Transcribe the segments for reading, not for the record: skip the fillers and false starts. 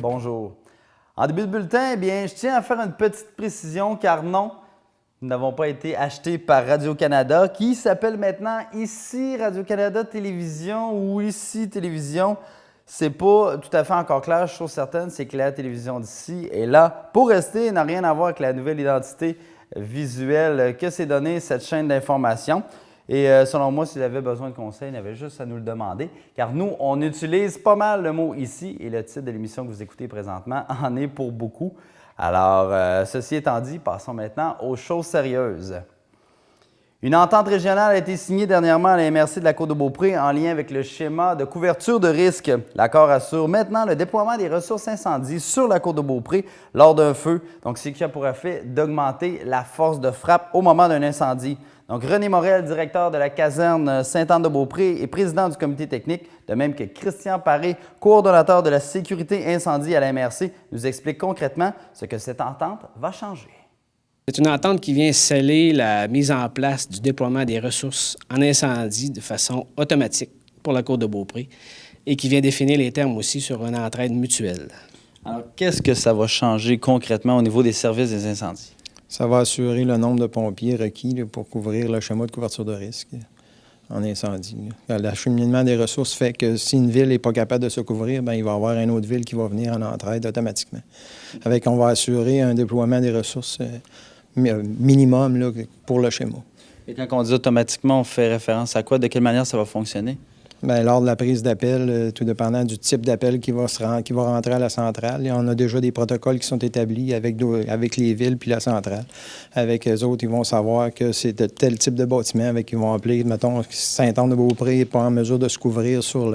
bonjour. En début de bulletin, eh bien, je tiens à faire une petite précision car non, nous n'avons pas été achetés par Radio-Canada qui s'appelle maintenant ici Radio-Canada Télévision ou ici Télévision. C'est pas tout à fait encore clair, je suis certaine, c'est que la télévision d'ici est là pour rester et n'a rien à voir avec la nouvelle identité visuelle que s'est donnée cette chaîne d'information. Et selon moi, s'il avait besoin de conseils, il avait juste à nous le demander, car nous, on utilise pas mal le mot « ici » et le titre de l'émission que vous écoutez présentement en est pour beaucoup. Alors, ceci étant dit, passons maintenant aux choses sérieuses. Une entente régionale a été signée dernièrement à la MRC de la Côte-de-Beaupré en lien avec le schéma de couverture de risque. L'accord assure maintenant le déploiement des ressources incendies sur la Côte-de-Beaupré lors d'un feu. Donc, c'est ce qui a pour effet d'augmenter la force de frappe au moment d'un incendie. Donc, René Morel, directeur de la caserne Sainte-Anne-de-Beaupré et président du comité technique, de même que Christian Paré, coordonnateur de la sécurité incendie à la MRC, nous explique concrètement ce que cette entente va changer. C'est une entente qui vient sceller la mise en place du déploiement des ressources en incendie de façon automatique pour la Côte-de-Beaupré et qui vient définir les termes aussi sur une entraide mutuelle. Alors, qu'est-ce que ça va changer concrètement au niveau des services des incendies? Ça va assurer le nombre de pompiers requis pour couvrir le schéma de couverture de risque en incendie. L'acheminement des ressources fait que si une ville n'est pas capable de se couvrir, bien, il va y avoir une autre ville qui va venir en entraide automatiquement. On va assurer un déploiement des ressources minimum là, pour le schéma. Et quand on dit automatiquement, on fait référence à quoi? De quelle manière ça va fonctionner? Bien, lors de la prise d'appel, tout dépendant du type d'appel qui va rentrer à la centrale, on a déjà des protocoles qui sont établis avec les villes puis la centrale. Avec eux autres, ils vont savoir que c'est de tel type de bâtiment, avec ils vont appeler, mettons, Sainte-Anne-de-Beaupré n'est pas en mesure de se couvrir sur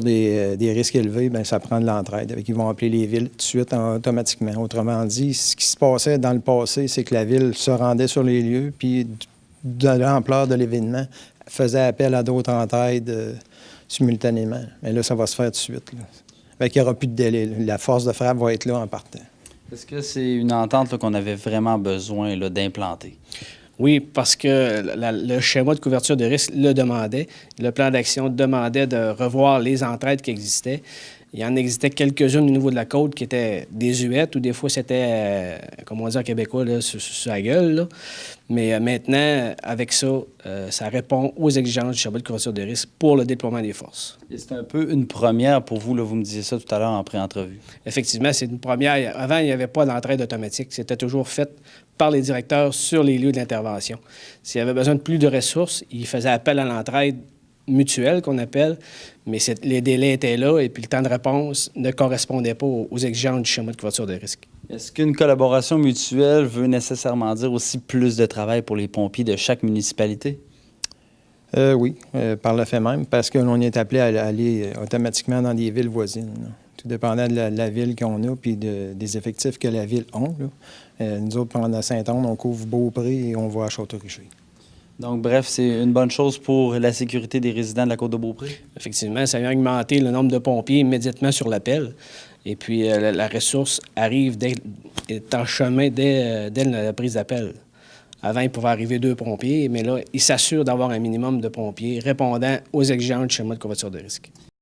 des risques élevés, bien, ça prend de l'entraide. Ils vont appeler les villes tout de suite automatiquement. Autrement dit, ce qui se passait dans le passé, c'est que la ville se rendait sur les lieux, puis de l'ampleur de l'événement, faisait appel à d'autres entraides simultanément. Mais là, ça va se faire tout de suite. Il n'y aura plus de délai. La force de frappe va être là en partant. Est-ce que c'est une entente qu'on avait vraiment besoin d'implanter? Oui, parce que le schéma de couverture de risque le demandait. Le plan d'action demandait de revoir les entraides qui existaient. Il y en existait quelques-unes au niveau de la côte qui étaient désuètes ou des fois c'était, comme on dit en québécois, là, sur la gueule. Là. Mais maintenant, avec ça, ça répond aux exigences du schéma de couverture de risque pour le déploiement des forces. Et c'est un peu une première pour vous, là, vous me disiez ça tout à l'heure en pré-entrevue. Effectivement, c'est une première. Avant, il n'y avait pas d'entraide automatique. C'était toujours fait par les directeurs sur les lieux d'intervention. S'il y avait besoin de plus de ressources, ils faisaient appel à l'entraide mutuelle qu'on appelle, mais les délais étaient là et puis le temps de réponse ne correspondait pas aux exigences du schéma de couverture de risque. Est-ce qu'une collaboration mutuelle veut nécessairement dire aussi plus de travail pour les pompiers de chaque municipalité? Oui, par le fait même, parce que l'on est appelé à aller automatiquement dans des villes voisines. Là. Tout dépendant de la ville qu'on a puis des effectifs que la ville a. Nous autres, pendant Sainte-Anne, on couvre Beaupré et on va à Château-Richer. Donc, bref, c'est une bonne chose pour la sécurité des résidents de la Côte-de-Beaupré? Effectivement, ça vient augmenter le nombre de pompiers immédiatement sur l'appel. Et puis, la ressource arrive, est en chemin dès la prise d'appel. Avant, il pouvait arriver 2 pompiers, mais là, il s'assure d'avoir un minimum de pompiers répondant aux exigences du schéma de couverture de risque.